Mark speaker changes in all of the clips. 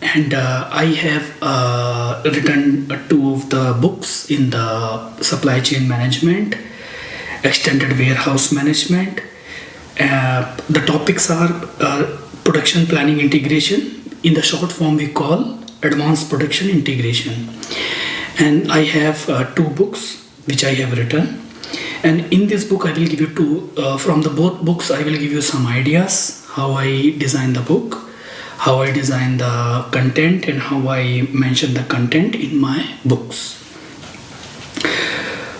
Speaker 1: and I have written two of the books in the supply chain management, extended warehouse management. The topics are production planning integration. In the short form we call advanced production integration. And I have two books which I have written. And in this book I will give you from the both books I will give you some ideas how I design the book, how I design the content, and how I mention the content in my books.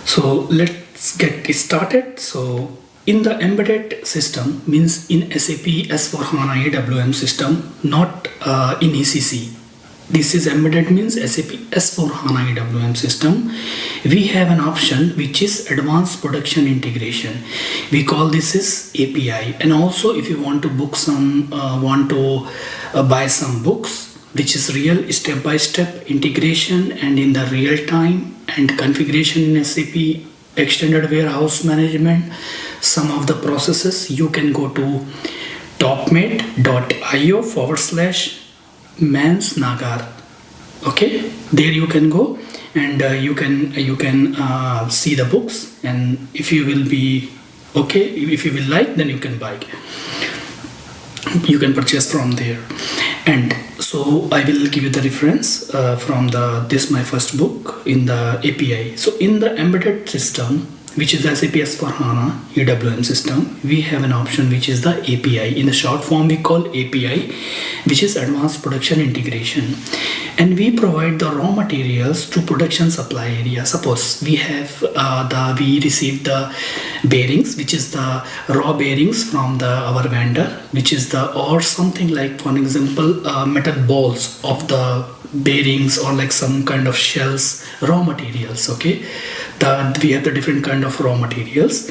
Speaker 1: So let's get started. So in the embedded system, means in SAP S/4HANA EWM system, not in ECC. This is embedded means SAP S/4HANA EWM system. We have an option which is advanced production integration. We call this as API. And also if you want to book some, buy some books, which is real step-by-step integration and in the real time and configuration in SAP Extended Warehouse Management, some of the processes, you can go to topmate.io/MANS NAGAR. Okay, there you can go and you can see the books, and if you will be okay, if you will like, then you can buy, you can purchase from there. And so I will give you the reference from this my first book in the API. So in the embedded system, which is the SAP S/4HANA EWM system, we have an option which is the API. In the short form we call API, which is advanced production integration. And we provide the raw materials to production supply area. Suppose we have we receive the bearings, which is the raw bearings from our vendor, which is or something like, for example, metal balls of the bearings, or like some kind of shells, raw materials. Okay, we have the different kind of raw materials,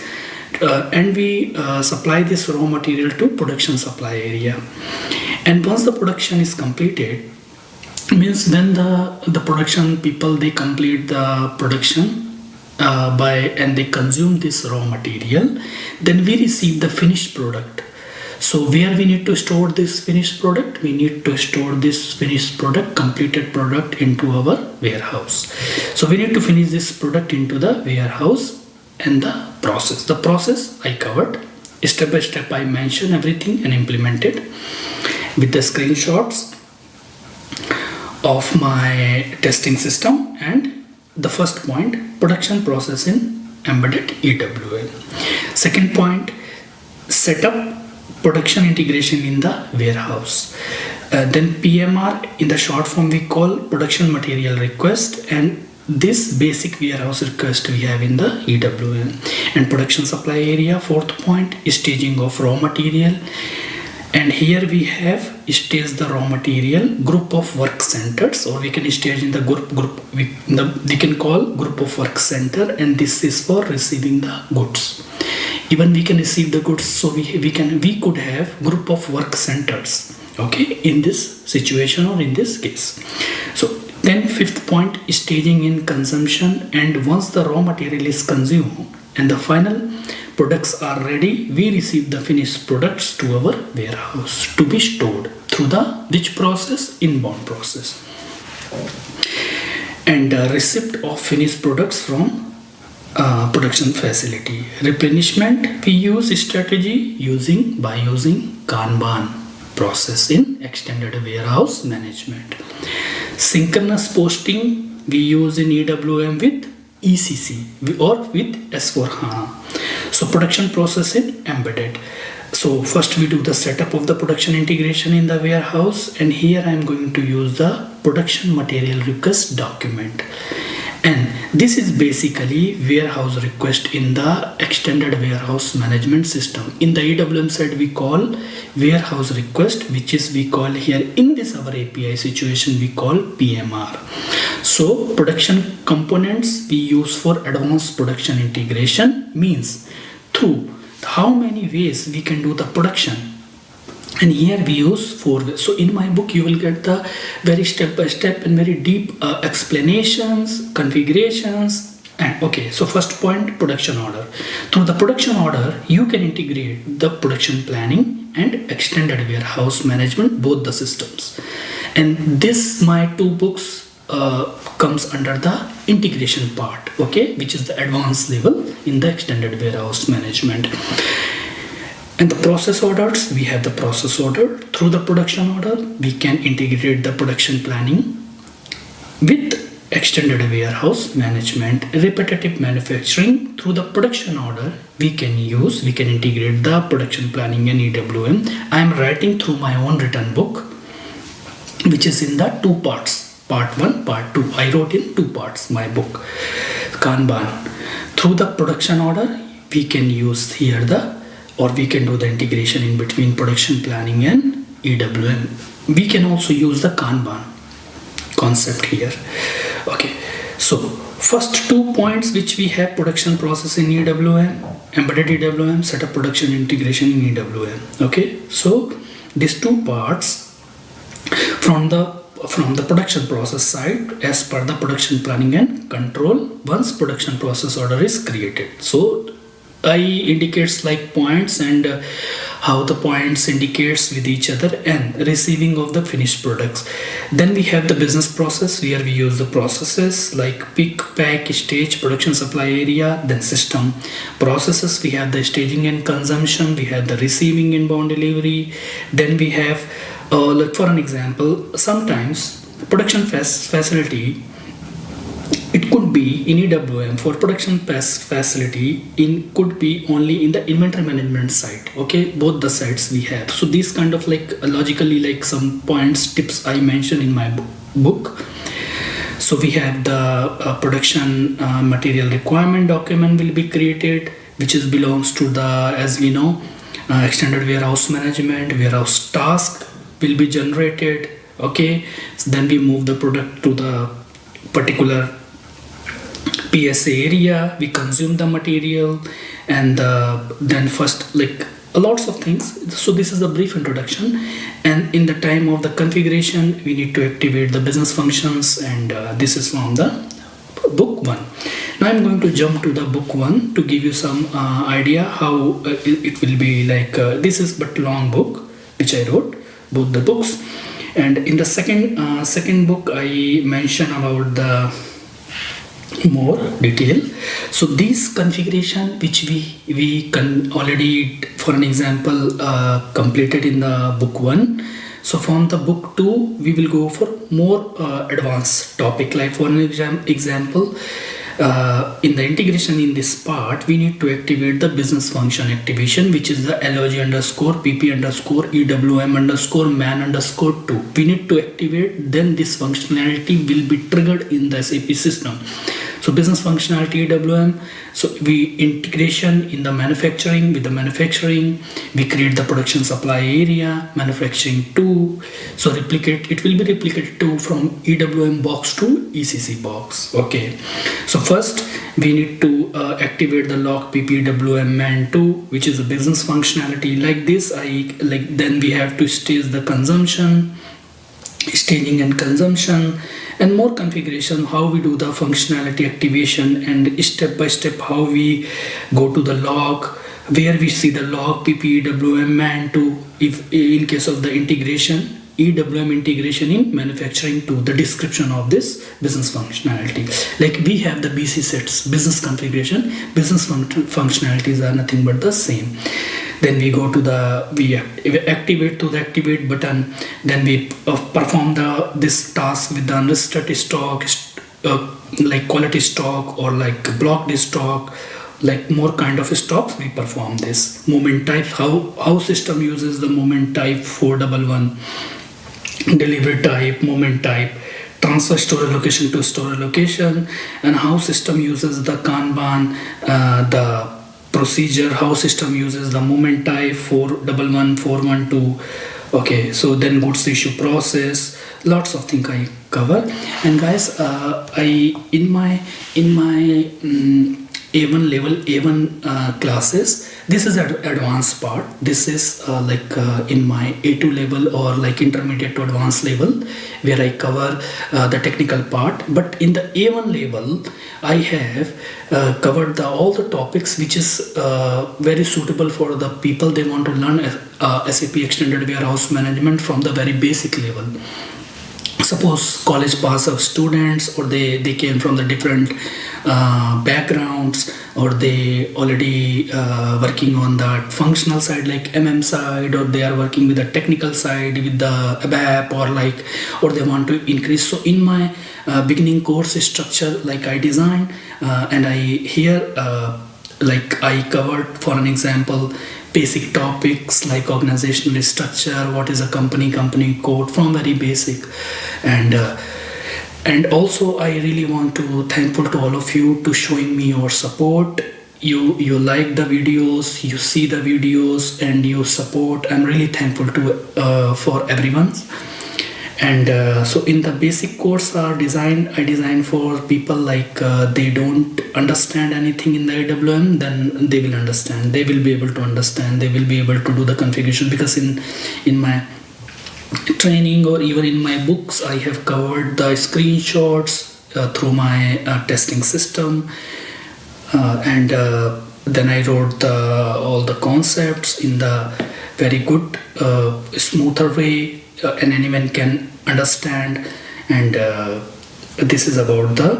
Speaker 1: and we supply this raw material to production supply area. And once the production is completed, means when the production people, they complete the production and they consume this raw material, then we receive the finished product. So where we need to store this finished product? We need to store this finished product, completed product, into our warehouse. So we need to finish this product into the warehouse. And the process I covered step by step. I mentioned everything and implemented with the screenshots of my testing system. And the first point, production process in embedded EWM. Second point, set up production integration in the warehouse. Then PMR, in the short form we call production material request, and this basic warehouse request we have in the EWM. And production supply area, fourth point, staging of raw material. And here we have stage the raw material, group of work centers, or we can stage in the group we can call group of work center, and this is for receiving the goods. Even we can receive the goods, so we could have group of work centers, okay, in this situation or in this case. So then fifth point, staging in consumption. And once the raw material is consumed and the final products are ready, we receive the finished products to our warehouse to be stored through the which process? Inbound process. And receipt of finished products from production facility. Replenishment, we use strategy by using Kanban process in extended warehouse management. Synchronous posting we use in EWM with ECC or with S/4HANA. So production process in embedded. So first we do the setup of the production integration in the warehouse, and here I am going to use the production material request document. And this is basically warehouse request in the extended warehouse management system. In the EWM side we call warehouse request, which is we call here in this our API situation we call PMR. So production components we use for advanced production integration, means through how many ways we can do the production. And here we use 4 ways. So in my book you will get the very step-by-step and very deep explanations, configurations. And okay, so first point, production order. Through the production order you can integrate the production planning and extended warehouse management, both the systems. And this my 2 books comes under the integration part, okay, which is the advanced level in the extended warehouse management. And the process orders, we have the process order. Through the production order, we can integrate the production planning with extended warehouse management. Repetitive manufacturing, through the production order, we can integrate the production planning and EWM. I am writing through my own written book, which is in the 2 parts. Part 1, part 2. I wrote in 2 parts my book, Kanban. Through the production order, we can use here we can do the integration in between production planning and EWM. We can also use the Kanban concept here. Okay, so first 2 points which we have: production process in EWM, embedded EWM, setup production integration in EWM. Okay, so these 2 parts from the production process side, as per the production planning and control, once production process order is created. So I indicates like points and how the points indicates with each other, and receiving of the finished products. Then we have the business process, where we use the processes like pick, pack, stage, production supply area. Then system processes, we have the staging and consumption, we have the receiving inbound delivery. Then we have like for an example, sometimes production facility, it could be in EWM for production facility, could be only in the inventory management side. Okay, both the sides we have. So these kind of like logically like some points, tips I mentioned in my book. So we have the production material requirement document will be created, which belongs to the, as we know, extended warehouse management. Warehouse task will be generated. Okay, so then we move the product to the particular PSA area, we consume the material, and then first like lots of things. So this is a brief introduction, and in the time of the configuration we need to activate the business functions, and this is from the book 1. Now I'm going to jump to the book 1 to give you some idea how it will be like. This is but long book which I wrote, both the books. And in the second book I mention about the more detail. So this configuration which we can already, for an example, completed in the book 1. So from the book 2 we will go for more advanced topic. Like for an example, in the integration in this part, we need to activate the business function activation, which is the LOG underscore PP underscore EWM underscore man underscore 2. We need to activate, then this functionality will be triggered in the SAP system. So business functionality EWM. So we integration in the manufacturing, with the manufacturing we create the production supply area, manufacturing 2. So it will be replicated to from EWM box to ECC box. Okay, so first we need to activate the log PPWM man 2, which is a business functionality like this. Then we have to stage the consumption, staging and consumption, and more configuration, how we do the functionality activation, and step by step how we go to the log, where we see the log PPWM man 2 if in case of the integration, EWM integration in manufacturing to the description of this business functionality. Like we have the BC sets, business configuration, business functionalities are nothing but the same. Then we go to we activate to the activate button. Then we perform this task with the unrestricted stock, like quality stock or like blocked stock, like more kind of stocks. We perform this moment type, how system uses the moment type 411, delivery type, moment type, transfer storage location to storage location, and how system uses the Kanban, the procedure, how system uses the moment type 411, 412. Okay, so then goods issue process, lots of things I cover. And guys, in my A1 level A1 classes, this is advanced part. This is in my A2 level or like intermediate to advanced level, where I cover the technical part. But in the A1 level, I have covered all the topics which is very suitable for the people they want to learn SAP Extended Warehouse Management from the very basic level. suppose college pass of students, or they came from the different backgrounds, or they already working on that functional side like side, or they are working with the technical side with the ABAP, or they want to increase. So in my beginning course structure, like I designed and I here like I covered, for an example, basic topics like organizational structure, what is a company code, from very basic. And also I really want to thankful to all of you to showing me your support. You like the videos, you see the videos, and you support. I'm really thankful to for everyone. And so in the basic course I designed for people like they don't understand anything in the EWM, then they will understand, they will be able to understand, they will be able to do the configuration, because in my training or even in my books I have covered the screenshots through my testing system, and then I wrote all the concepts in the very good smoother way, and anyone can understand. And this is about the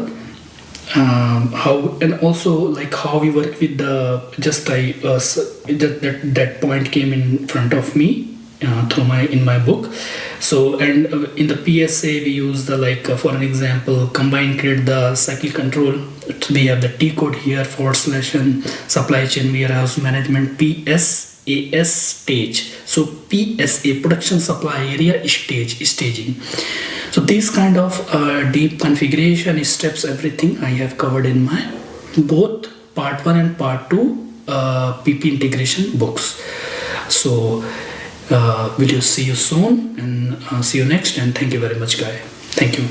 Speaker 1: how, and also like how we work with the that point came in front of me through in my book. So, and in the PSA we use the for an example, combine create the cycle control. We have the T code here, / and supply chain warehouse management PSAS stage. So PSA, production supply area staging. So these kind of deep configuration steps, everything I have covered in my both part 1 and part 2 PP integration books. So will you see you soon, and see you next, and thank you very much, guys. Thank you.